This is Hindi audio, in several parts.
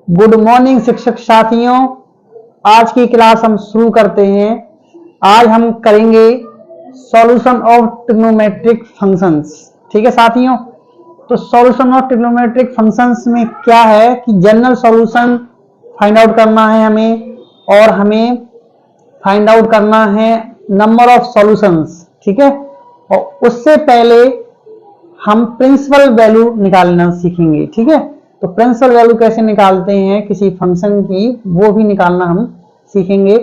गुड मॉर्निंग शिक्षक साथियों। आज की क्लास हम शुरू करते हैं। आज हम करेंगे सॉल्यूशन ऑफ ट्रिग्नोमेट्रिक फंक्शंस। ठीक है साथियों, तो सॉल्यूशन ऑफ ट्रिग्नोमेट्रिक फंक्शंस में क्या है कि जनरल सॉल्यूशन फाइंड आउट करना है हमें, और हमें फाइंड आउट करना है नंबर ऑफ सॉल्यूशंस। ठीक है, और उससे पहले हम प्रिंसिपल वैल्यू निकालना सीखेंगे। ठीक है, तो प्रिंसिपल वैल्यू कैसे निकालते हैं किसी फंक्शन की, वो भी निकालना हम सीखेंगे।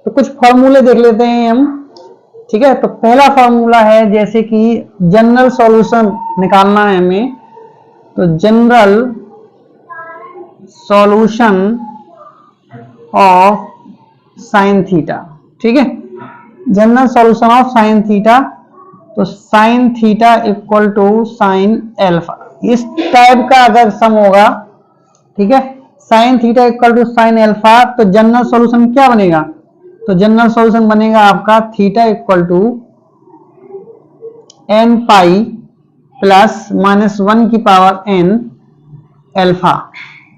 तो कुछ फॉर्मूले देख लेते हैं हम। ठीक है, तो पहला फॉर्मूला है जैसे कि जनरल सॉल्यूशन निकालना है हमें, तो general solution of sine theta. ठीक है, general solution of sine theta, तो sine theta equal to sine alpha, इस टाइप का अगर सम होगा। ठीक है, sine theta equal to sine alpha, तो जनरल सॉल्यूशन क्या बनेगा? तो जनरल सॉल्यूशन बनेगा आपका theta equal to n pi plus minus 1 की पावर एन एल्फा।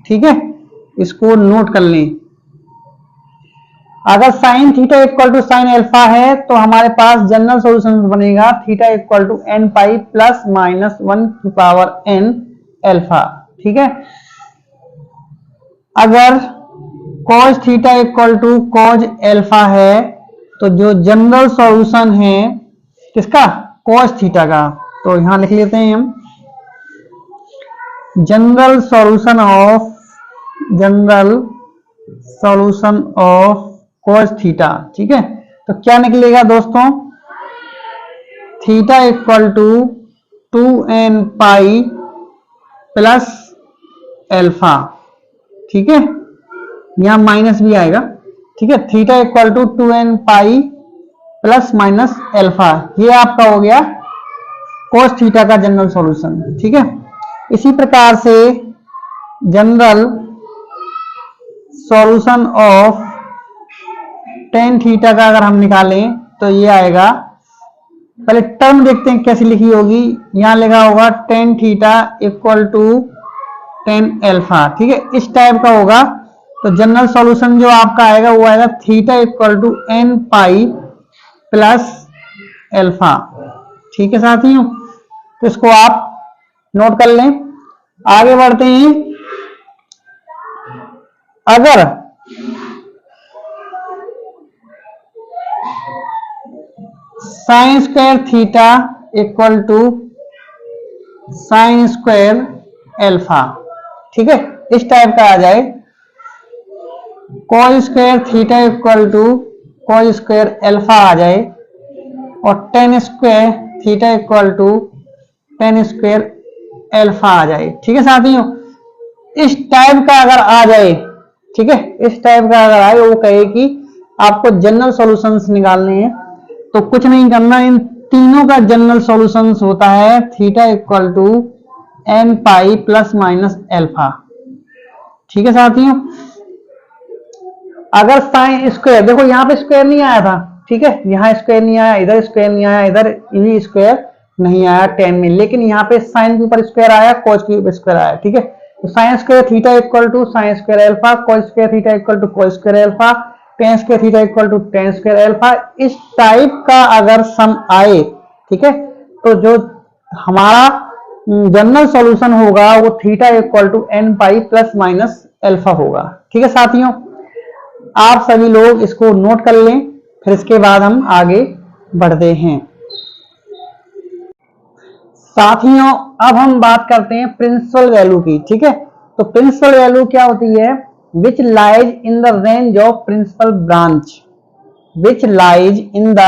ठीक है, इसको नोट कर लें। अगर sine theta equal to sine alpha है तो हमारे पास जनरल सॉल्यूशन बनेगा theta equal to n pi plus minus 1 की पावर एन एल्फा। ठीक है, अगर cos theta equal to cos alpha है तो जो जनरल सॉल्यूशन है किसका? cos थीटा का, तो यहां लिख लेते हैं हम general solution of cos theta. ठीक है, तो क्या निकलेगा दोस्तों? Theta equal to 2n pi plus alpha. ठीक है, यहां माइनस भी आएगा। ठीक है, theta equal to 2n pi plus minus alpha, ये आपका हो गया cos थीटा का जनरल सॉल्यूशन। ठीक है, इसी प्रकार से general solution of tan theta का अगर हम निकालें तो ये आएगा, पहले टर्म देखते हैं कैसी लिखी होगी। यहां लिखा होगा tan theta equal to tan alpha. ठीक है, इस टाइप का होगा। तो जनरल सॉल्यूशन जो आपका आएगा वो आएगा theta equal to n pi plus alpha. ठीक है साथियों, तो इसको आप नोट कर लें। आगे बढ़ते हैं। अगर sine square theta equal to sine square alpha, ठीक है, इस टाइप का आ जाए, cos square theta equal to cos square alpha आ जाए, और tan square theta equal to tan square alpha आ जाए। ठीक है साथियों, इस टाइप का अगर आ जाए, ठीक है, इस टाइप का अगर आए, वो कहे कि आपको जनरल सॉल्यूशंस निकालने हैं, तो कुछ नहीं करना, इन तीनों का जनरल सॉल्यूशंस होता है theta equal to n pi plus minus alpha. ठीक है साथियों, अगर साइन स्क्वायर, देखो यहां पे स्क्वायर नहीं आया था। ठीक है, यहां स्क्वायर नहीं आया, इधर स्क्वायर नहीं आया, इधर भी स्क्वायर नहीं आया टेन में, लेकिन यहाँ पे साइन के ऊपर स्क्वायर आया, कॉस के ऊपर स्क्वायर आया। ठीक है, तो sine square theta equal to sine square alpha, cos square theta equal to cos square alpha, tan square theta equal to tan square alpha, इस टाइप का अगर सम आए, ठीक है, तो जो हमारा जनरल सॉल्यूशन होगा वो theta equal to n pi plus minus alpha होगा। ठीक है साथियों, आप सभी लोग इसको नोट कर लें, फिर इसके बाद हम आगे बढ़ते हैं। साथियों, अब हम बात करते हैं प्रिंसिपल वैल्यू की। ठीक है, तो प्रिंसिपल वैल्यू क्या होती है? Which lies in the range of principal branch, which lies in the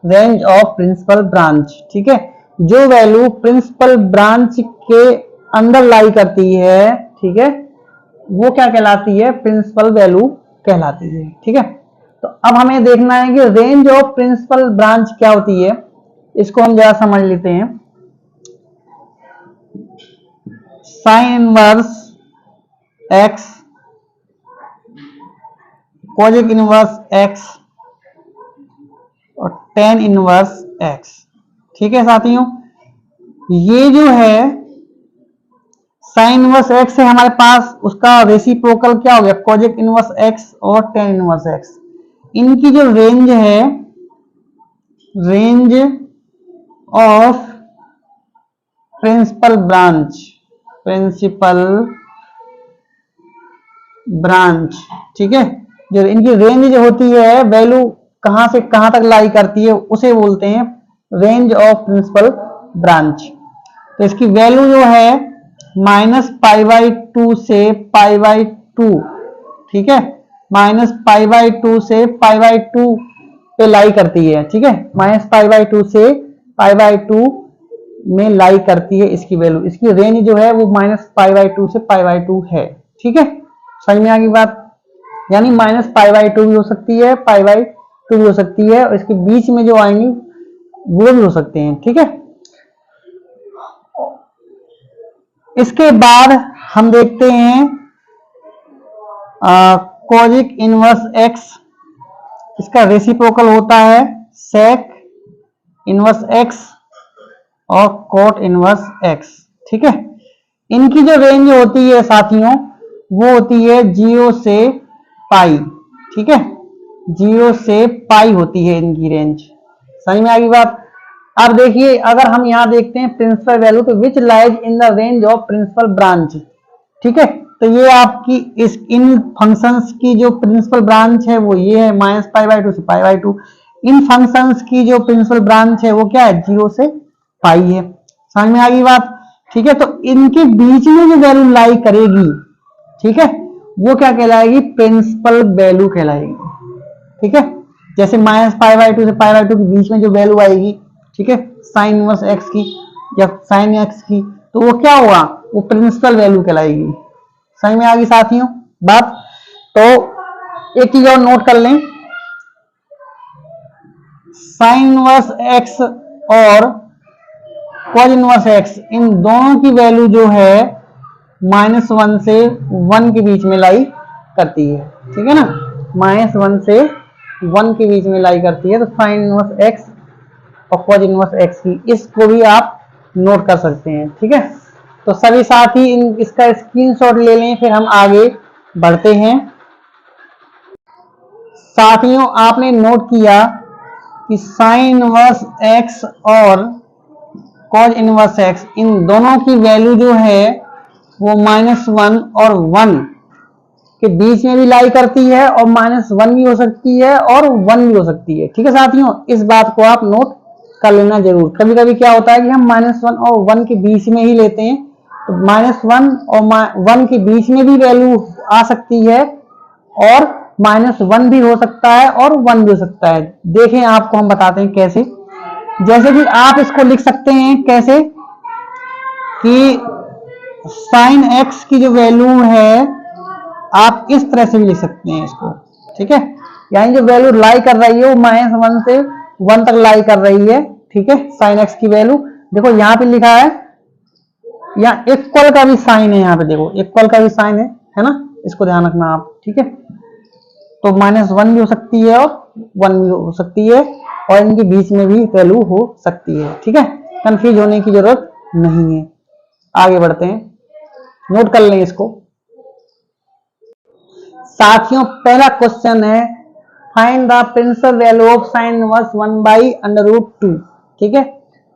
range of principal branch. ठीक है, जो वैल्यू प्रिंसिपल ब्रांच के अंदर लाई करती है, ठीक है, वो क्या कहलाती है? प्रिंसिपल वैल्यू कहलाती है। ठीक है, तो अब हमें देखना है कि रेंज ऑफ प्रिंसिपल ब्रांच क्या होती है, इसको हम जरा समझ लेते हैं। Sine inverse x, Kozak inverse x, और टेन इनवर्स एक्स। ठीक है साथियों, ये जो है साइन इनवर्स एक्स है हमारे पास, उसका रेसिप्रोकल क्या हो गया, कोजेक इनवर्स एक्स और टेन इनवर्स एक्स। इनकी जो रेंज है, रेंज ऑफ प्रिंसिपल ब्रांच, ठीक है, जो इनकी रेंज जो होती है, वैल्यू कहां से कहां तक लाई करती है, उसे बोलते हैं रेंज ऑफ प्रिंसिपल ब्रांच। तो इसकी वैल्यू जो है -π/2 से π/2, ठीक है, -π/2 से π/2 पे लाई करती है, ठीक है, -π/2 से π/2 में लाई करती है इसकी वैल्यू। इसकी रेंज जो है वो -π/2 से π/2 है, ठीक है, समझ में आ गई बात। यानी -π/2 भी हो सकती है, π/2 भी हो सकती है, और इसके बीच में जो आएंगी वो भी हो सकते हैं, ठीक है। इसके बाद हम देखते हैं कोजिक इनवर्स एक्स, इसका रेसिप्रोकल होता है सेक इनवर्स एक्स और कोट इनवर्स एक्स, ठीक है। इनकी जो रेंज होती है साथियों, वो होती है 0 से पाई, ठीक है, 0 से पाई होती है इनकी रेंज। समझ में आ गई बात। अब देखिए, अगर हम यहां देखते हैं प्रिंसिपल वैल्यू, तो which lies in the range of principal branch, ठीक है। तो ये आपकी इस इन फंक्शंस की जो प्रिंसिपल ब्रांच है वो ये है -π/2 से π/2। इन फंक्शंस की जो प्रिंसिपल ब्रांच है वो क्या है, 0 से पाई है। समझ में आ गई बात, ठीक है। तो इनके बीच में जो वैल्यू लाई करेगी, ठीक है, वो क्या कहलाएगी, प्रिंसिपल वैल्यू कहलाएगी, ठीक है। जैसे -π/2 से π/2 के बीच में जो वैल्यू आएगी, ठीक है, साइन इनवर्स एक्स की या साइन एक्स की, तो वो क्या हुआ, वो प्रिंसिपल वैल्यू कहलाएगी। समझ में आ गई साथियों बात। तो एक चीज और नोट कर लें, साइन इनवर्स एक्स और कॉज इनवर्स एक्स, इन दोनों की वैल्यू जो है -1 से 1 के बीच में लाई करती है, ठीक है ना, -1 से 1 के बीच में लाई करती है। तो साइन इनवर्स एक्स और कॉज इनवर्स एक्स की, इसको भी आप नोट कर सकते हैं, ठीक है। तो सभी साथी इसका स्क्रीनशॉट ले लें, फिर हम आगे बढ़ते हैं। साथियों, आपने नोट किया कि साइन इनवर्स एक्स और कॉज इनवर्स एक्स, इन दोनों की वैल्यू जो है वो -1 और 1 के बीच में भी लाई करती है, और -1 भी हो सकती है और 1 भी हो सकती है, ठीक है साथियों। इस बात को आप नोट कर लेना जरूर। कभी कभी क्या होता है कि हम -1 और 1 के बीच में ही लेते हैं, तो -1 और 1 के बीच में भी वैल्यू आ सकती है, और -1 भी हो सकता है और 1 भी हो सकता है। देखें, आपको हम बताते हैं कैसे। जैसे कि आप इसको लिख सकते हैं कैसे, कि साइन एक्स की जो वैल्यू है आप इस तरह से भी लिख सकते हैं इसको, ठीक है। यानी जो वैल्यू लाई कर रही है वो -1 से 1 तक लाई कर रही है, ठीक है। साइन एक्स की वैल्यू देखो यहां पे लिखा है, यहाँ इक्वल का भी साइन है, यहाँ पे देखो इक्वल का भी साइन है ना, इसको ध्यान रखना आप, ठीक है। तो -1 भी हो सकती है और 1 भी हो सकती है, और इनके बीच में भी वैल्यू हो सकती है, ठीक है। कंफ्यूज होने की जरूरत नहीं है। आगे बढ़ते हैं, नोट कर लें इसको साथियों। पहला क्वेश्चन है, find the principal value of sine inverse 1/√2, ठीक है।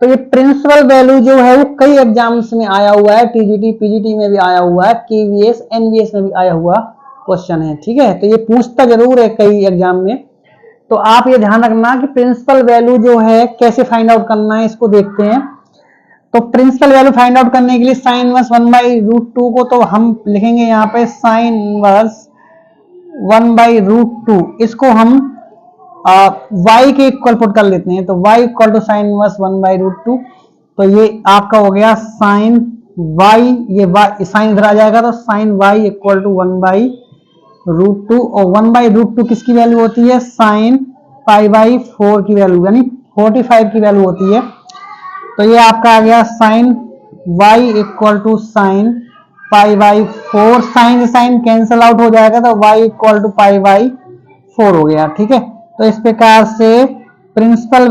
तो ये प्रिंसिपल वैल्यू जो है वो कई एग्जाम्स में आया हुआ है, टीजीटी पीजीटी में भी आया हुआ है, केवीएस एनवीएस में भी आया हुआ क्वेश्चन है, ठीक है। तो ये पूछता जरूर है कई एग्जाम में। तो आप ये ध्यान रखना कि प्रिंसिपल वैल्यू जो है कैसे फाइंड आउट करना है, इसको देखते हैं। तो प्रिंसिपल वैल्यू फाइंड आउट करने के लिए साइन इनवर्स 1/√2 को तो हम लिखेंगे यहाँ पे साइन इनवर्स 1/√2, इसको हम y के इक्वल पुट कर लेते हैं। तो y equal to sine inverse 1/√2, तो ये आपका हो गया साइन y, ये साइन इधर आ जाएगा, तो साइन y इक्वल टू 1/√2, और 1/√2 किसकी वैल्यू होती है, साइन π/4 की वैल्यू, यानी 45 की वैल्यू होती है। तो ये आपका आ गया sine y equal to sine π/4, sine से साइन कैंसिल आउट हो जाएगा, तो y इक्वल टू π/4 हो गया, ठीक है। तो इस प्रकार से principal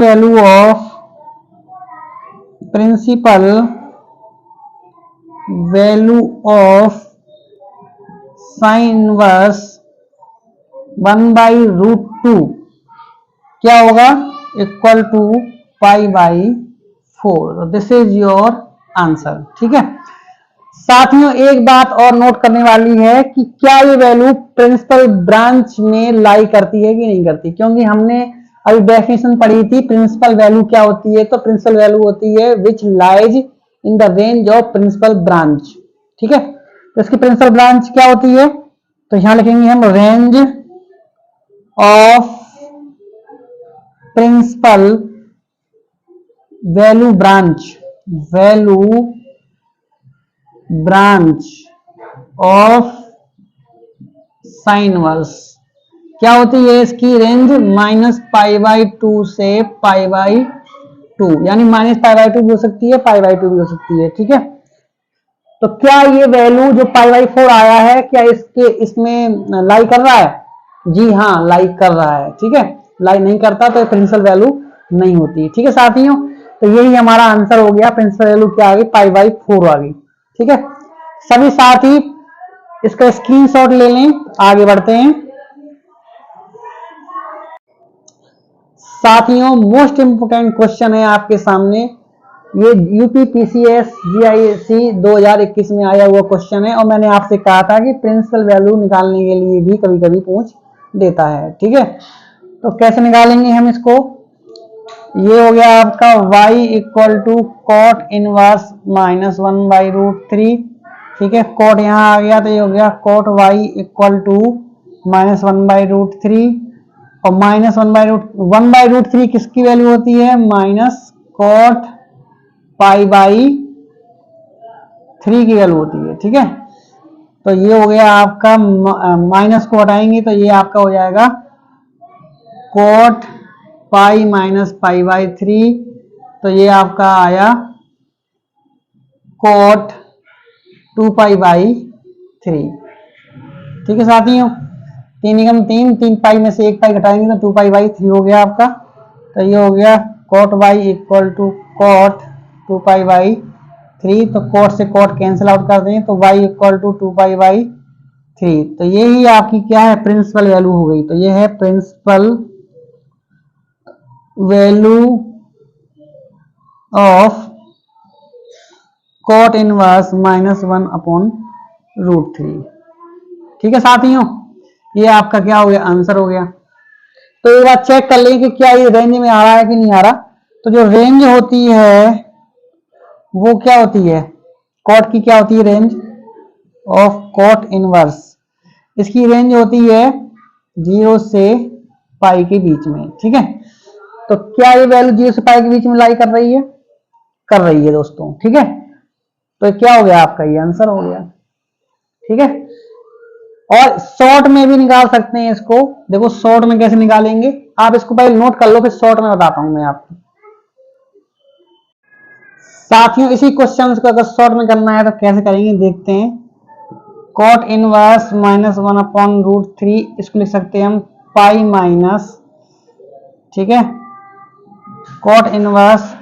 value of sine inverse 1/√2 क्या होगा, equal to π/4। This is your answer. ठीक है साथियों, एक बात और नोट करने वाली है कि क्या ये वैल्यू प्रिंसिपल ब्रांच में लाई करती है कि नहीं करती, क्योंकि हमने अभी डेफिनेशन पढ़ी थी प्रिंसिपल वैल्यू क्या होती है। तो प्रिंसिपल वैल्यू होती है which lies in the range of principal branch. ठीक है, तो इसकी प्रिंसिपल ब्रांच क्या होती है, तो यहां लिखेंगे हम range of principal value branch of sine inverse क्या होती है, इसकी रेंज -π/2 से π/2, यानी -π/2 भी हो सकती है, π/2 भी हो सकती है। ठीक है, तो क्या ये वैल्यू जो π/4 आया है क्या इसमें लाई कर रहा है, जी हाँ लाई कर रहा है। ठीक है, लाई नहीं करता तो प्रिंसिपल वैल्यू नहीं होती। ठीक है साथियों, तो यही हमारा आंसर हो गया, प्रिंसिपल वैल्यू क्या आ गई, π/4 आ गई। ठीक है, सभी साथी इसका स्क्रीनशॉट ले लें, आगे बढ़ते हैं। साथियों मोस्ट इंपोर्टेंट क्वेश्चन है आपके सामने, ये यूपीपीसीएस जीआईएससी 2021 में आया हुआ क्वेश्चन है, और मैंने आपसे कहा था कि प्रिंसिपल वैल्यू निकालने के लिए भी कभी कभी पूछ देता है। ठीक है, तो कैसे निकालेंगे हम इसको, ये हो गया आपका y equal to cot inverse -1/√3। ठीक है, कॉट यहाँ आ गया तो ये हो गया कॉट y इक्वल टू -1/√3, और -1/√3 किसकी वैल्यू होती है, माइनस कॉट π/3 की वैल्यू होती है। ठीक है, तो ये हो गया आपका, माइनस को हटाएंगे तो ये आपका हो जाएगा कॉट पाई माइनस π/3, तो ये आपका आया कॉट 2π/3। ठीक है साथियों, 3 एकम 3, 3 पाई में से 1 पाई घटाएंगे तो 2π/3 हो गया आपका, तो ये हो गया cot y equal to cot 2π/3, तो कॉट से कॉट कैंसिल आउट कर दें तो y इक्वल टू 2π/3, तो यही आपकी क्या है, प्रिंसिपल वैल्यू हो गई। तो ये है principal value of cot inverse -1/√3। ठीक है साथियों, ये आपका क्या हो गया, आंसर हो गया। तो एक बार चेक कर लें कि क्या ये रेंज में आ रहा है कि नहीं आ रहा। तो जो रेंज होती है वो क्या होती है, कॉट की क्या होती है, रेंज ऑफ कॉट इनवर्स, इसकी रेंज होती है 0 से पाई के बीच में। ठीक है, तो क्या ये वैल्यू 0 से पाई के बीच में लाई कर रही है, कर रही है दोस्तों। ठीक है, तो क्या हो गया आपका, ये आंसर हो गया। ठीक है, और शॉर्ट में भी निकाल सकते हैं इसको, देखो शॉर्ट में कैसे निकालेंगे, आप इसको पहले नोट कर लो फिर शॉर्ट में बताता हूं मैं आपको। साथियों इसी क्वेश्चन को अगर शॉर्ट में करना है तो कैसे करेंगे देखते हैं। कॉट इनवर्स -1/√3, इसको लिख सकते हैं हम पाई माइनस, ठीक है, कॉट इनवर्स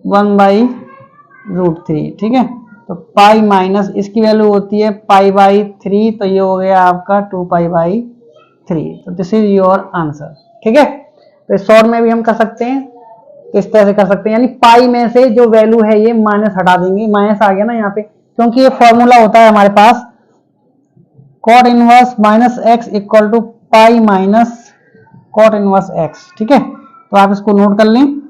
1/√3। ठीक है, तो पाई माइनस इसकी वैल्यू होती है π/3, तो ये हो गया आपका 2π/3। तो दिस इज योर आंसर। ठीक है, तो शॉर्ट में भी हम कर सकते हैं, इस तरह से कर सकते हैं, यानी पाई में से जो वैल्यू है ये माइनस हटा देंगे, माइनस आ गया ना यहाँ पे, क्योंकि ये फॉर्मूला होता है हमारे पास cot inverse -x equal to pi minus cot inverse x। ठीक है, तो आप इसको नोट कर लें,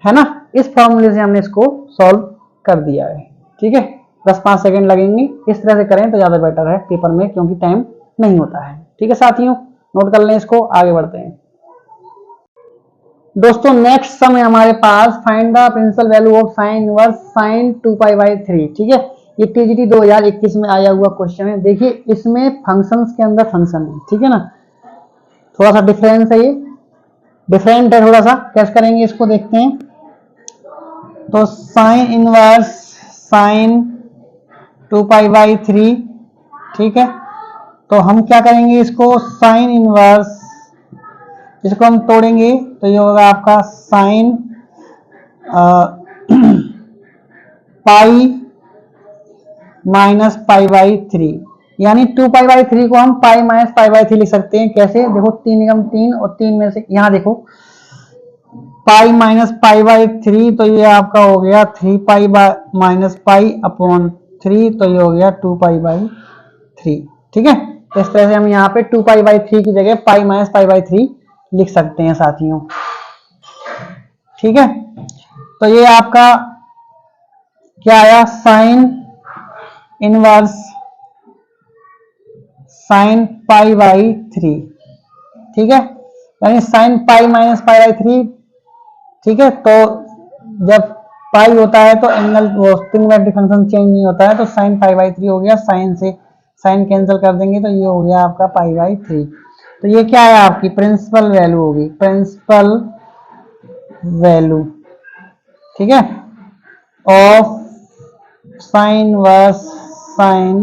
है ना, इस फॉर्मूले से हमने इसको सॉल्व कर दिया है। ठीक है, 10-5 सेकंड लगेंगे, इस तरह से करें तो ज्यादा बेटर है पेपर में, क्योंकि टाइम नहीं होता है। ठीक है साथियों, नोट कर लें इसको, आगे बढ़ते हैं दोस्तों। नेक्स्ट सम है हमारे पास, find the principal value of sine inverse sine 2π/3। ठीक है, ये टीजीटी 2021 में आया हुआ क्वेश्चन है। देखिए इसमें फंक्शंस के अंदर फंक्शन है, ठीक है ना, थोड़ा सा डिफरेंस है, ये डिफरेंट है थोड़ा सा, कैसे करेंगे इसको देखते हैं। तो साइन इनवर्स साइन 2π/3, ठीक है, तो हम क्या करेंगे इसको, साइन इनवर्स, इसको हम तोड़ेंगे तो ये होगा आपका sine pi minus pi by 3, यानी 2 पाई बाई 3 को हम पाई माइनस पाई बाई 3 लिख सकते हैं। कैसे? देखो 3 एकम 3 और 3 में से यहाँ देखो पाई माइनस पाई बाई 3, तो ये आपका हो गया 3 पाई माइनस पाई अपॉन 3, तो ये हो गया 2 पाई बाई 3। ठीक है, इस तरह से हम यहाँ पे 2 पाई बाई 3 की जगह पाई माइनस पाई बाई 3 लिख सकते हैं साथियों। ठीक है, तो ये आपका क्या आया? Sign inverse sine pi by 3। ठीक है, यानी sine pi minus pi by 3। ठीक है, तो जब पाई होता है तो एंगल वो ट्रिग्नोमेट्रिक फंक्शन चेंज नहीं होता है, तो साइन पाई बाई 3 हो गया। साइन से साइन कैंसिल कर देंगे तो ये हो गया आपका पाई बाई 3। तो ये क्या है? आपकी प्रिंसिपल वैल्यू होगी, प्रिंसिपल वैल्यू। ठीक है, of sine verse sine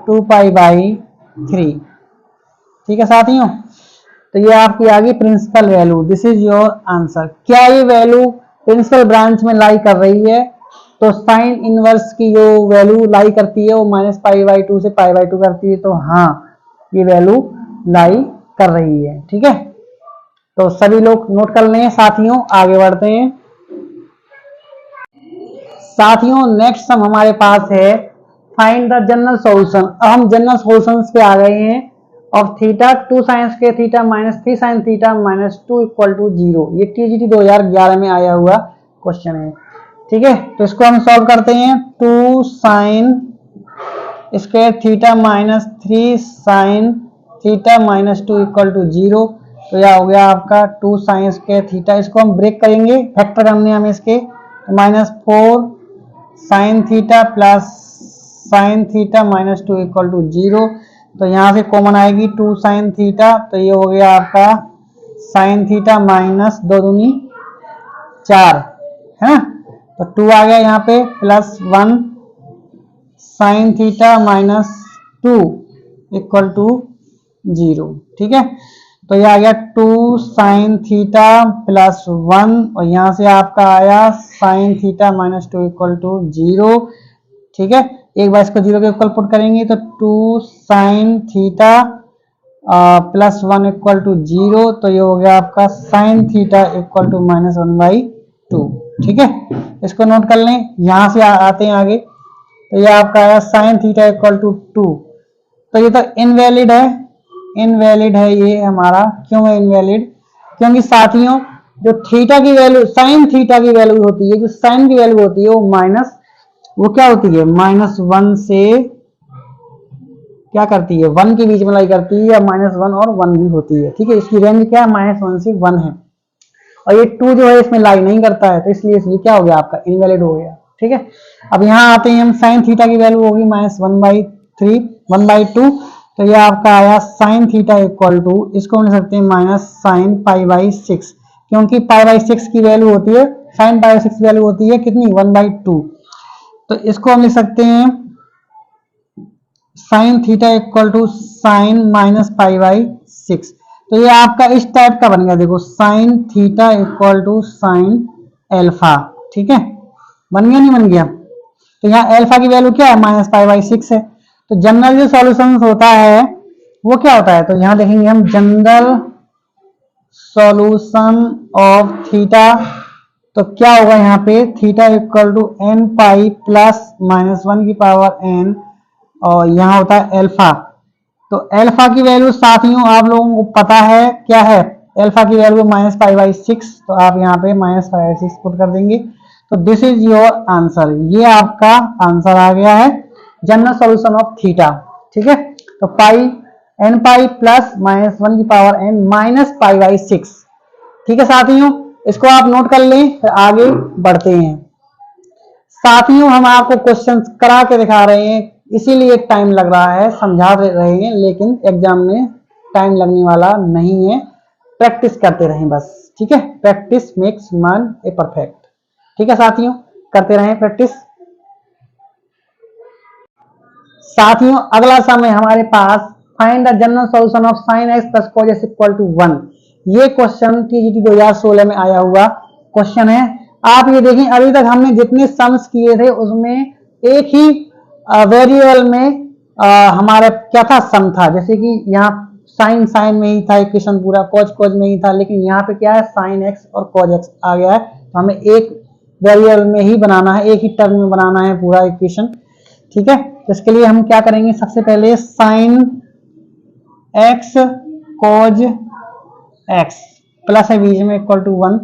2 pi by 3। ठीक है साथियों, तो ये आपकी आ गई principal value. This is your answer. क्या ये वैल्यू प्रिंसिपल ब्रांच में लाई कर रही है? तो साइन इनवर्स की जो वैल्यू लाई करती है वो माइनस पाई बाई 2 से पाई बाई 2 करती है, तो हाँ ये वैल्यू लाई कर रही है। ठीक है, तो सभी लोग नोट कर लें साथियों। आगे बढ़ते हैं साथियों। नेक्स्ट सम हमारे पास है फाइंड द जनरल सॉल्यूशन। अब हम जनरल सॉल्यूशंस पे आ गए हैं। Of theta 2 sine square theta minus 3 sine theta minus 2 equal to 0। ये टीजीटी 2011 में आया हुआ क्वेश्चन है। ठीक है, तो इसको हम सॉल्व करते हैं। 2 sine square theta minus 3 sine theta minus 2 equal to 0। तो यह हो गया आपका 2 साइन स्क्वायर थीटा। इसको हम ब्रेक करेंगे, फैक्टर करने हमें इसके, तो minus 4 sine theta plus sine theta minus 2 equal to 0। तो यहाँ से कॉमन आएगी 2 साइन थीटा, तो ये हो गया आपका साइन थीटा माइनस 2 दूनी 4 है ना, तो 2 आ गया यहाँ पे, plus 1 sine theta minus 2 equal to 0। ठीक है, तो ये आ गया 2 साइन थीटा प्लस 1 और यहाँ से आपका आया sine theta minus 2 equal to 0। ठीक है, एक बार इसको 0 के इक्वल पुट करेंगे तो 2 sine theta plus 1 equal to 0। तो ये हो गया आपका sine theta equal to minus 1 by 2। ठीक है, इसको नोट कर लें। यहाँ से आते हैं आगे, तो ये आपका आया साइन थीटा इक्वल टू 2। तो ये तो इनवैलिड है, इनवैलिड है ये हमारा। क्यों है इनवैलिड? क्योंकि साथियों जो थीटा की वैल्यू, साइन थीटा की वैल्यू होती है, जो साइन की वैल्यू होती है वो माइनस, वो क्या होती है? माइनस 1 से क्या करती है? 1 के बीच में लाई करती है, या माइनस 1 और 1 भी होती है। ठीक है, इसकी रेंज क्या है? माइनस 1 से 1 है, और ये 2 जो है इसमें लाई नहीं करता है, तो इसलिए ये क्या हो गया आपका? इनवैलिड हो गया। ठीक है, अब यहाँ आते हैं हम, साइन थीटा की वैल्यू होगी माइनस 1 बाई 3 1 बाई 2। तो ये आपका आया साइन थीटा इक्वल टू, इसको हम लिख सकते हैं माइनस साइन पाई बाई 6, क्योंकि पाई बाई 6 की वैल्यू होती है, साइन पाई बाई 6 की वैल्यू होती है कितनी? 1 बाई 2। तो इसको हम लिख सकते हैं sine theta equal to sine minus pi by 6। तो ये आपका इस टाइप का बन गया। देखो sine theta equal to sine alpha. ठीक है, बन गया नहीं बन गया? तो यहाँ एल्फा की वैल्यू क्या है? माइनस पाई बाई 6 है। तो जनरल जो सॉल्यूशन होता है वो क्या होता है? तो यहाँ देखेंगे हम जनरल सॉल्यूशन ऑफ थीटा, तो क्या होगा यहाँ पे? Theta equal to n pi plus minus 1 की पावर एन, और यहाँ होता है एल्फा। तो एल्फा की वैल्यू साथियों आप लोगों को पता है क्या है? एल्फा की वैल्यू माइनस पाई बाई 6, तो आप यहाँ पे माइनस पाई बाई 6 पुट कर देंगे। तो दिस इज योर आंसर। ये आपका आंसर आ गया है जनरल सॉल्यूशन ऑफ थीटा। ठीक है, तो pi n pi plus minus 1 की power n minus pi by 6। ठीक है साथियों, इसको आप नोट कर लें, फिर आगे बढ़ते हैं। साथियों हम आपको क्वेश्चन करा के दिखा रहे हैं, इसीलिए टाइम लग रहा है, समझा रहे हैं, लेकिन एग्जाम में टाइम लगने वाला नहीं है। प्रैक्टिस करते रहें बस। ठीक है, practice makes man a perfect. ठीक है साथियों, करते रहें प्रैक्टिस। साथियों अगला समय हमारे पास find the general solution of sin x plus cos x equal to 1। ये क्वेश्चन टीजीटी 2016 में आया हुआ क्वेश्चन है। आप ये देखें, अभी तक हमने जितने सम्स किए थे उसमें एक ही वेरिएबल में हमारा क्या था, सम था। जैसे कि यहाँ साइन साइन में ही था इक्वेशन पूरा, कॉज कॉज में ही था, लेकिन यहाँ पे क्या है, साइन एक्स और कॉज एक्स आ गया है। तो हमें एक वेरिएबल में ही बनाना है, एक ही टर्म में बनाना है पूरा इक्वेशन। ठीक है, तो इसके लिए हम क्या करेंगे, सबसे पहले sine x cos x plus है बीच में इक्वल टू 1।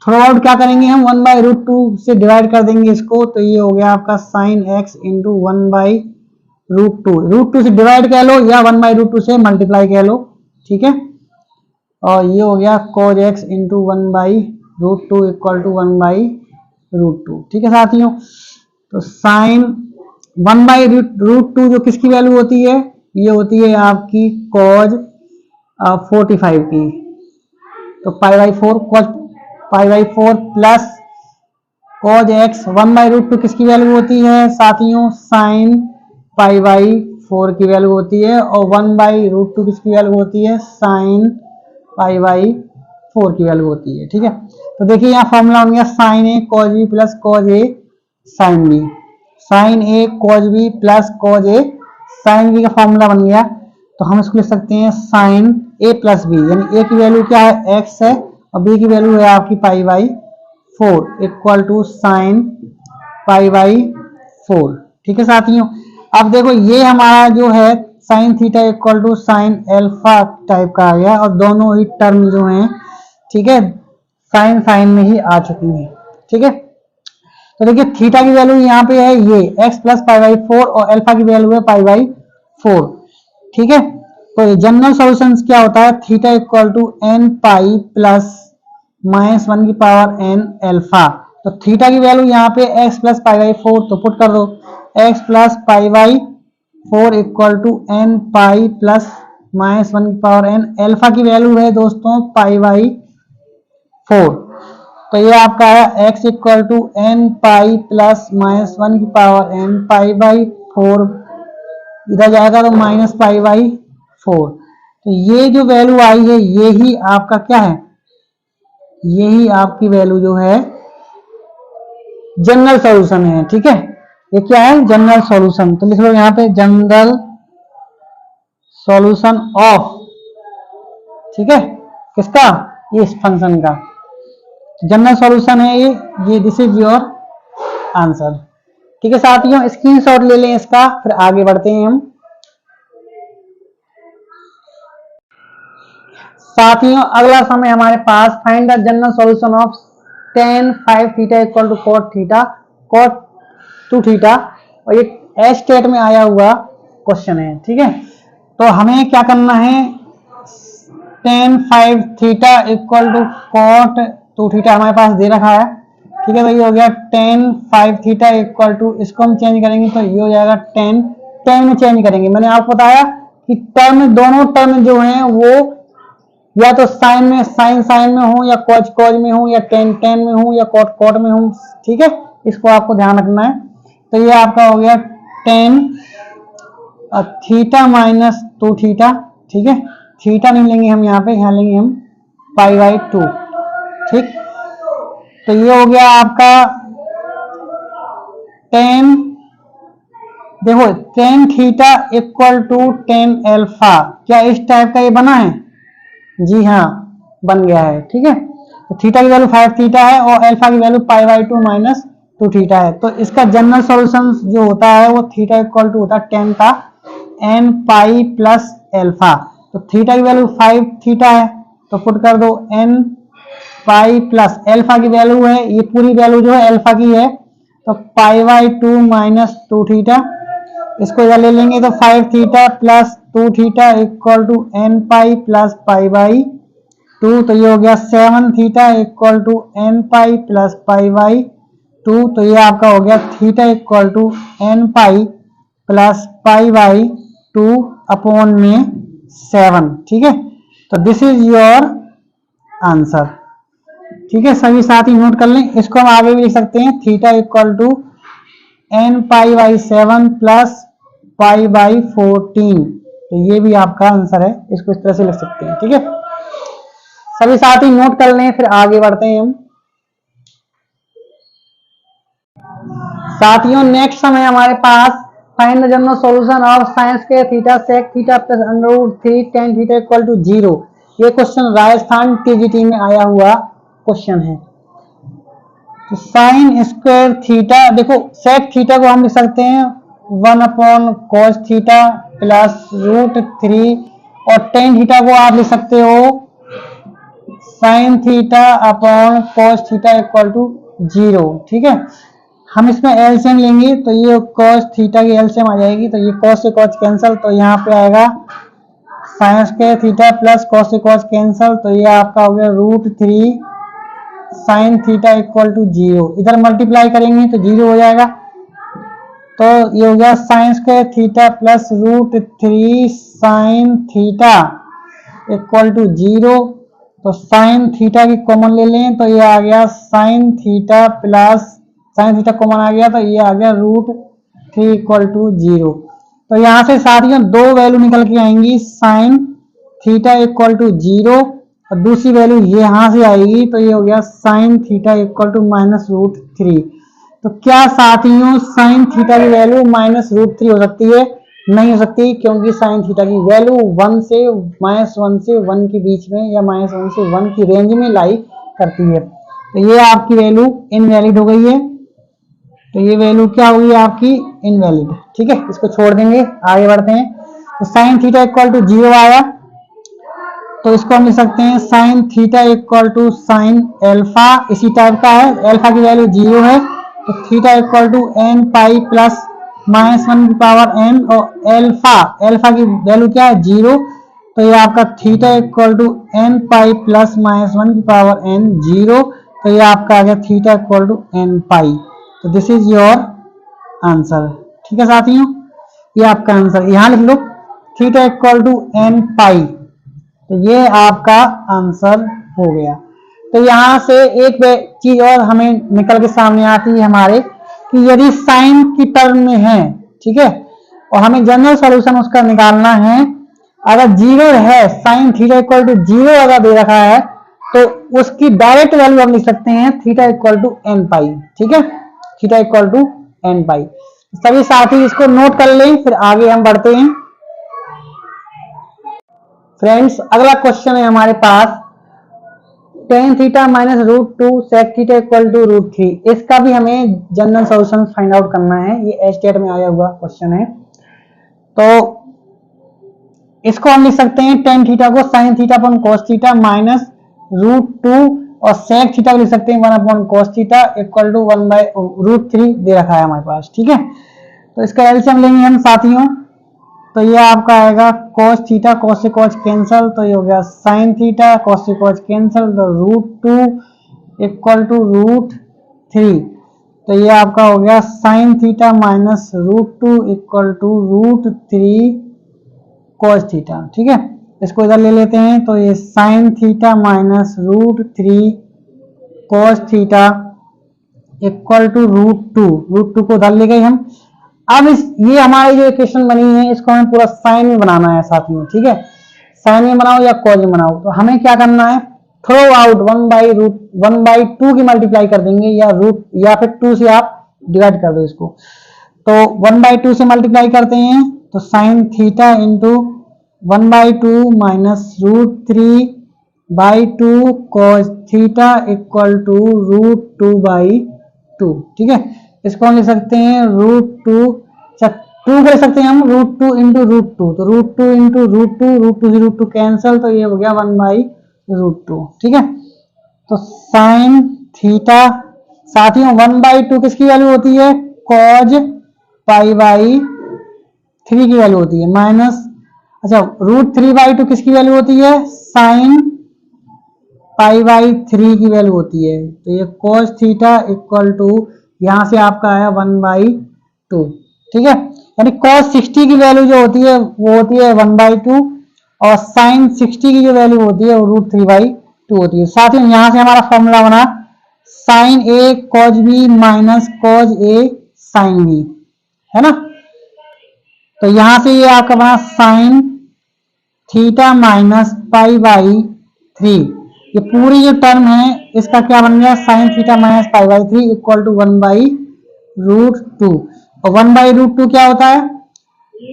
थोड़ा और क्या करेंगे हम, 1/√2 से डिवाइड कर देंगे इसको, तो ये हो गया आपका साइन एक्स इंटू 1/√2। √2 से डिवाइड कह लो या 1/√2 से मल्टीप्लाई कह लो। ठीक है, और ये हो गया cos x into 1/√2 equal to 1/√2। ठीक है साथियों, तो साइन 1/√2 जो किसकी वैल्यू होती है, ये होती है आपकी cos 45 की। तो π/4 cos π/4 प्लस cos x 1/√2 किसकी वैल्यू होती है साथियों, साइन π/4 की वैल्यू होती है, और 1/√2 किसकी वैल्यू होती है, साइन π/4 की वैल्यू होती है। ठीक है, तो देखिए यहाँ फॉर्मूला बन गया साइन ए कॉज बी प्लस कॉज ए साइन बी। साइन ए कॉज बी प्लस कॉज ए साइन बी का फॉर्मूला बन गया। तो हम इसको लिख सकते हैं साइन ए प्लस बी, यानी ए की वैल्यू क्या है, एक्स है, और बी की वैल्यू है आपकी π/4 इक्वल टू साइन π/4। ठीक है साथियों, अब देखो ये हमारा जो है sine theta equal to sine alpha type का आ गया, और दोनों ही टर्म जो हैं, ठीक है, साइन साइन में ही आ चुकी है। ठीक है, तो देखिए थीटा की वैल्यू यहाँ पे है ये x प्लस π/4 और अल्फा की वैल्यू है π/4। ठीक है, तो जनरल सॉल्यूशन क्या होता है, theta equal to n pi plus -1 की पावर n अल्फा। तो थीटा की वैल्यू यहाँ पे x प्लस π/4, तो पुट कर दो x plus π/4 equal to n pi plus -1 की पावर n। अल्फा की वैल्यू है दोस्तों π/4, तो ये आपका है x equal to n pi plus -1 की पावर n, π/4 इधर जाएगा तो -π/4। तो ये जो वैल्यू आई है ये ही आपका क्या है, यही आपकी वैल्यू जो है जनरल सॉल्यूशन है। ठीक है, ये क्या है, जनरल सॉल्यूशन। तो लिख लो यहाँ पे जनरल सॉल्यूशन ऑफ, ठीक है, किसका, इस फंक्शन का जनरल सॉल्यूशन है ये दिस इज योर आंसर। ठीक है साथियों, स्क्रीनशॉट ले लें इसका, फिर आगे बढ़ते हैं हम। साथियों अगला समय हमारे पास find the general solution of tan 5 theta equal to cot theta cot 2 theta, और ये एस स्टेट में आया हुआ क्वेश्चन है। ठीक है, तो हमें क्या करना है, tan 5 theta equal to cot 2 theta हमारे पास दे रखा है। ठीक है, तो ये हो गया tan 5 थीटा इक्वल टू, इसको हम चेंज करेंगे तो ये हो जाएगा tan में चेंज करेंगे। मैंने आपको बताया कि टर्म, दोनों टर्म जो हैं वो या तो साइन में साइन में हो, या कॉज कॉज में हो, या टेन में हो, या कॉट कॉट में हो। ठीक है, इसको आपको ध्यान रखना है। तो ये आपका हो गया tan थीटा माइनस 2 थीटा। ठीक है, थीटा नहीं लेंगे हम यहाँ पे, यहाँ लेंगे हम π/2। ठीक, तो ये हो गया आपका tan, देखो tan theta equal to tan alpha, क्या इस टाइप का ये बना है, जी हाँ बन गया है। ठीक है, तो थीटा की वैल्यू 5 थीटा है और अल्फा की वैल्यू π/2 माइनस 2 थीटा है। तो इसका जनरल सॉल्यूशन जो होता है वो थीटा इक्वल टू होता है tan का n पाई प्लस अल्फा। तो थीटा की वैल्यू 5 थीटा है, तो पुट कर दो n पाई प्लस अल्फा की वैल्यू है, ये पूरी वैल्यू जो है अल्फा की है, तो π/2 माइनस 2 थीटा। इसको इधर ले लेंगे तो 5 theta plus 2 theta equal to n pi plus π/2। तो ये हो गया 7 theta equal to n pi plus π/2। तो ये आपका हो गया theta equal to n pi plus π/2 upon में 7। ठीक है, तो दिस इज योर आंसर। ठीक है, सभी साथी नोट कर लें। इसको हम आगे भी लिख सकते हैं, theta equal to n π/7 plus π/14। तो ये भी आपका आंसर है, इसको इस तरह से लिख सकते हैं। ठीक है, सभी साथी नोट कर लें, फिर आगे बढ़ते हैं हम। साथियों नेक्स्ट समय हमारे पास find the general solution of science के theta sec theta plus under root 3 tan theta equal to 0। ये क्वेश्चन राजस्थान टीजीटी में आया हुआ क्वेश्चन है। तो साइन स्क्वायर थीटा, देखो सेक थीटा को हम लिख सकते हैं 1/cos थीटा प्लस √3 और tan थीटा को आप लिख सकते हो sine theta upon cos theta equal to 0। ठीक है, हम इसमें एलसीएम लेंगे तो ये cos थीटा की एलसीएम आ जाएगी, तो ये cos से cos कैंसल, तो यहाँ पे आएगा sign square theta plus cos से cos कैंसल, तो ये आपका हो गया √3 साइन थीटा इक्वल टू 0। इधर मल्टीप्लाई करेंगे तो 0 हो जाएगा, तो ये हो गया sine square theta plus √3 sine theta equal to 0। तो साइन थीटा की कॉमन ले लें तो ये आ गया sine theta plus sine theta common आ गया, तो ये आ गया √3 इक्वल टू 0। तो यहाँ से साथियों दो वैल्यू निकल के आएंगी, साइन थीटा इक्वल टू 0 और दूसरी वैल्यू यहाँ से आएगी, तो ये हो गया साइन थीटा इक्वल टू -√3। तो क्या साथियों साइन थीटा की वैल्यू -√3 हो सकती है? नहीं हो सकती, क्योंकि साइन थीटा की वैल्यू -1 से 1 के बीच में या -1 से 1 की रेंज में लाई करती है। तो ये आपकी वैल्यू इनवैलिड हो गई है, तो ये वैल्यू क्या हुई आपकी? इनवैलिड। ठीक है, इसको छोड़ देंगे, आगे बढ़ते हैं। तो साइन थीटा इक्वल टू 0 आया, तो इसको हम लिख सकते हैं sine theta equal to sine alpha, इसी टाइप का है, एल्फा की वैल्यू 0 है, तो theta equal to n pi plus -1 की पावर n, और एल्फा की वैल्यू क्या है? 0, तो ये आपका theta equal to n pi plus -1 की पावर n 0, तो ये आपका आ गया थीटा इक्वल टू n पाई। तो दिस इज योर आंसर। ठीक है साथियों, ये आपका आंसर, यहाँ लिख लो थीटा इक्वल टू n पाई, तो ये आपका आंसर हो गया। तो यहाँ से एक चीज और हमें निकल के सामने आती है हमारे, कि यदि साइन की टर्म में है, ठीक है, और हमें जनरल सॉल्यूशन उसका निकालना है, अगर 0 है, साइन थीटा इक्वल टू 0 अगर दे रखा है, तो उसकी डायरेक्ट वैल्यू हम लिख सकते हैं थीटा इक्वल टू n पाई। ठीक है, थीटा इक्वल टू n पाई। सभी साथी इसको नोट कर लें, फिर आगे हम बढ़ते हैं। फ्रेंड्स, अगला क्वेश्चन है हमारे पास tan theta minus √2 sec theta equal to √3। इसका भी हमें जनरल सॉल्यूशन फाइंड आउट करना है, ये एस्टेट में आया हुआ क्वेश्चन है। तो इसको हम लिख सकते हैं tan थीटा को sin theta upon cos theta minus √2 और sec थीटा को लिख सकते हैं 1 upon cos theta equal to 1/√3 दे रखा है हमारे पास। ठीक है, तो इसका एलसीएम लेंगे हम साथियों, तो ये आपका आएगा cos थीटा, cos से cos कैंसल, तो ये हो गया sin थीटा, cos से cos कैंसल, तो √2 इक्वल टू √3, तो ये आपका हो गया sin theta minus √2 equal to √3 cos theta. ठीक है, इसको इधर ले लेते हैं, तो ये sin theta minus √3 cos theta equal to √2 को उधर ले गए हम। अब ये हमारी जो इक्वेशन बनी है, इसको हमें पूरा साइन में बनाना है साथियों। ठीक है, साइन में बनाओ या कॉज में बनाओ, तो हमें क्या करना है, थ्रो आउट 1/2 की मल्टीप्लाई कर देंगे, या फिर 2 से आप डिवाइड कर दो इसको। तो 1/2 से मल्टीप्लाई करते हैं, तो sine theta into 1/2 minus √3/2 cos theta equal to √2/2। ठीक है, इसको हम लिख सकते हैं √2, 2 कर सकते हैं हम √2 इंटू √2, तो √2 इंटू √2 से √2 कैंसल, तो ये हो गया 1/√2। ठीक है, तो साइन थीटा साथियों 1/2 किसकी वैल्यू होती है? cos π/3 की वैल्यू होती है, माइनस अच्छा √3/2 किसकी वैल्यू होती है? साइन π/3 की वैल्यू होती है, तो ये cos थीटा इक्वल टू यहां से आपका आया 1/2। ठीक है, यानी cos 60 की वैल्यू जो होती है वो होती है 1/2, और sin 60 की जो वैल्यू होती है वो √3/2 होती है। साथ ही यहां से हमारा फॉर्मूला बना sin a cos b minus cos a sin b, है ना। तो यहां से ये आपका बना sin थीटा माइनस π/3, ये पूरी जो टर्म है इसका क्या बन गया? sin theta minus π/3 equal to 1/√2। और 1/√2 क्या होता है,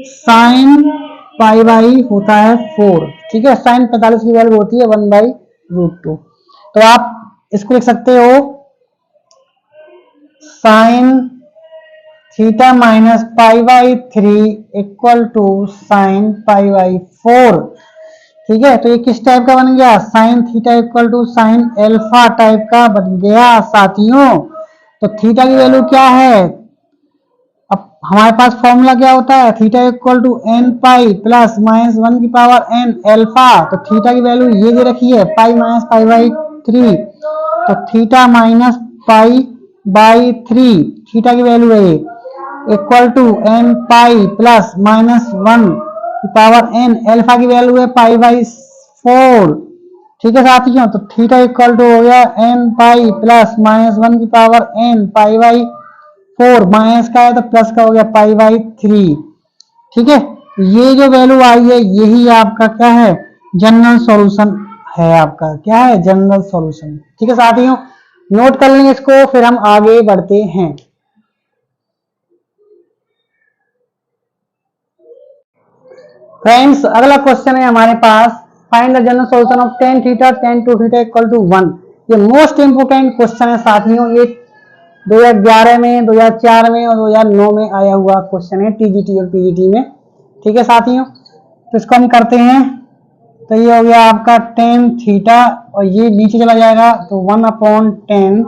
साइन पाई बाई होता है 4। ठीक है, साइन 45 की वैल्यू होती है 1/√2। तो आप इसको लिख सकते हो sine theta minus π/3 equal to sine π/4। ठीक है, तो ये किस टाइप का बन गया, sine theta equal to sine alpha type का बन गया साथियों। तो थीटा की वैल्यू क्या है, अब हमारे पास फॉर्मूला क्या होता है, theta equal to n pi plus minus 1 की पावर एन एल्फा। तो थीटा की वैल्यू ये दे रखी है पाई माइनस π/3, तो थीटा माइनस π/3 थीटा की वैल्यू है equal to n pi plus minus 1 की पावर एन एल्फा की वैल्यू है π/4। ठीक है साथियों, तो थीटा इक्वल टू हो गया एन पाई प्लस माइनस 1 की पावर एन π/4, माइनस का है तो प्लस का हो गया π/3। ठीक है, ये जो वैल्यू आई है यही आपका क्या है, जनरल सॉल्यूशन है आपका, क्या है, जनरल सॉल्यूशन। ठीक है साथियों, नोट कर लेंगे इसको, फिर हम आगे बढ़ते हैं। फ्रेंड्स, अगला क्वेश्चन है हमारे पास, find the general solution of tan theta tan 2 theta equal to 1। ये मोस्ट इंपोर्टेंट क्वेश्चन है साथियों, ये 2011 में, 2004 में और 2009 में आया हुआ क्वेश्चन है टीजीटी और पीजीटी में। ठीक है साथियों, तो इसको हम करते हैं। तो ये हो गया आपका tan थीटा और ये नीचे चला जाएगा तो 1/tan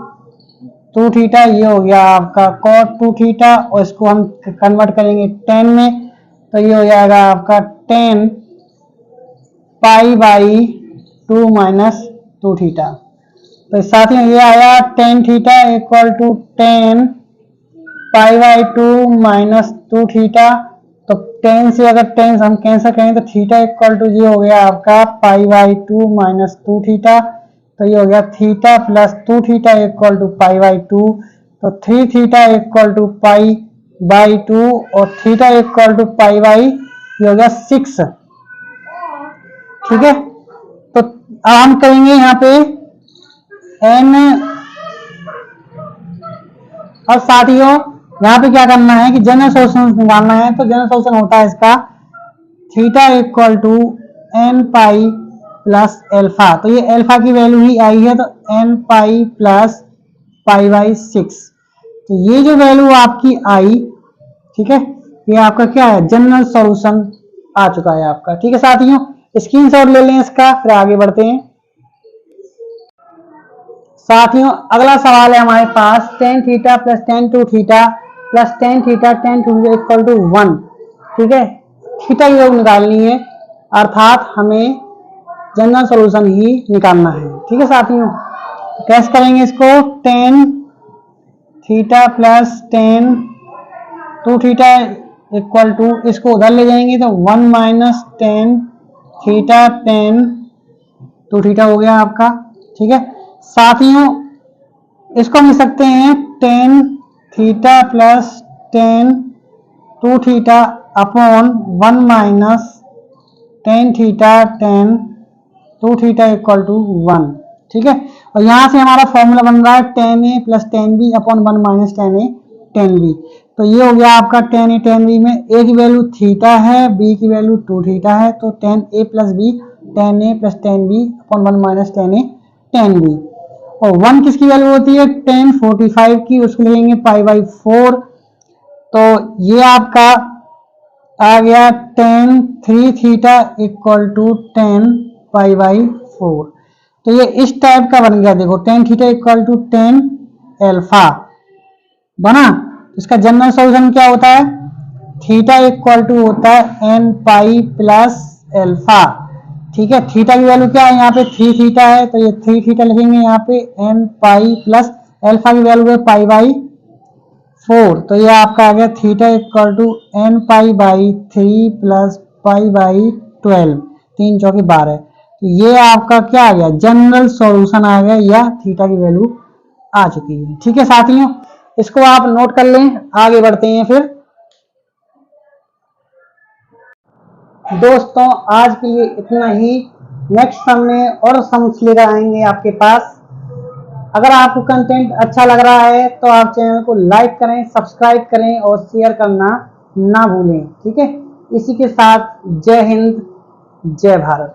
2 थीटा, ये हो गया आपका cot 2 थीटा और इसको हम कन्वर्ट करेंगे tan में, तो ये हो जाएगा आपका tan π/2 माइनस 2 थीटा। तो साथियों ये आया tan theta equal to tan π/2 minus 2 theta. तो tan से अगर tan हम कैंसिल करें तो थीटा इक्वल टू ये हो गया आपका π/2 माइनस 2 थीटा। तो ये हो गया theta plus 2 theta equal to π/2। तो 3 थीटा इक्वल टू π/2 और थीटा इक्वल टू ये हो गया 6। ठीक है, तो अब हम करेंगे यहाँ पे n। और साथियों यहाँ पे क्या करना है कि जनरल सॉल्यूशन निकालना है, तो जनरल सॉल्यूशन होता है इसका theta equal to n pi plus alpha. तो ये एल्फा की वैल्यू ही आई है, तो एन पाई प्लस π/6। तो ये जो वैल्यू आपकी आई, ठीक है, ये आपका क्या है, जनरल सॉल्यूशन आ चुका है आपका। ठीक है साथियों, स्क्रीनशॉट ले लें इसका, फिर आगे बढ़ते हैं। साथियों अगला सवाल है हमारे पास, tan theta plus tan 2 theta plus tan theta tan 2 theta equal to 1। ठीक है, थीटा की वैल्यू निकालनी है, अर्थात हमें जनरल सॉल्यूशन ही निकालना है। ठीक है साथियों, कैसे करेंगे इसको, tan theta plus tan 2 theta equal to, इसको उधर ले जाएंगे तो 1 minus tan theta tan 2 theta हो गया आपका। ठीक है साथियों, इसको हम लिख सकते हैं tan theta plus tan 2 theta upon 1 minus tan theta tan 2 theta equal to 1। ठीक है, और यहां से हमारा फॉर्मूला बन रहा है tan a plus tan b upon 1 minus tan a tan b। तो ये हो गया आपका tan a tan b में a की वैल्यू थीटा है, b की वैल्यू 2 थीटा है, तो tan a plus b tan a plus tan b upon 1 minus tan a tan b। और 1 किसकी वैल्यू होती है, tan 45 की, उसको लेंगे π/4। तो ये आपका आ गया tan 3 theta equal to tan π/4। तो ये इस टाइप का बन गया, देखो tan theta equal to tan alpha बना। इसका जनरल सॉल्यूशन क्या होता है, थीटा इक्वल टू होता है n पाई प्लस एल्फा। ठीक है, थीटा की वैल्यू क्या है, यहाँ पे 3 थीटा है, तो ये 3 थीटा लिखेंगे यहाँ पे n पाई प्लस एल्फा की वैल्यू है π/4। तो ये आपका आ गया theta equal to n π/3 plus π/12, 3 चौके 12। तो ये आपका क्या आ गया, जनरल सॉल्यूशन आ गया, या थीटा की वैल्यू आ चुकी है। ठीक है साथियों, इसको आप नोट कर लें, आगे बढ़ते हैं फिर। दोस्तों आज के लिए इतना ही, नेक्स्ट सम में और सम्स लेकर आएंगे आपके पास। अगर आपको कंटेंट अच्छा लग रहा है तो आप चैनल को लाइक करें, सब्सक्राइब करें और शेयर करना ना भूलें। ठीक है, इसी के साथ जय हिंद, जय भारत।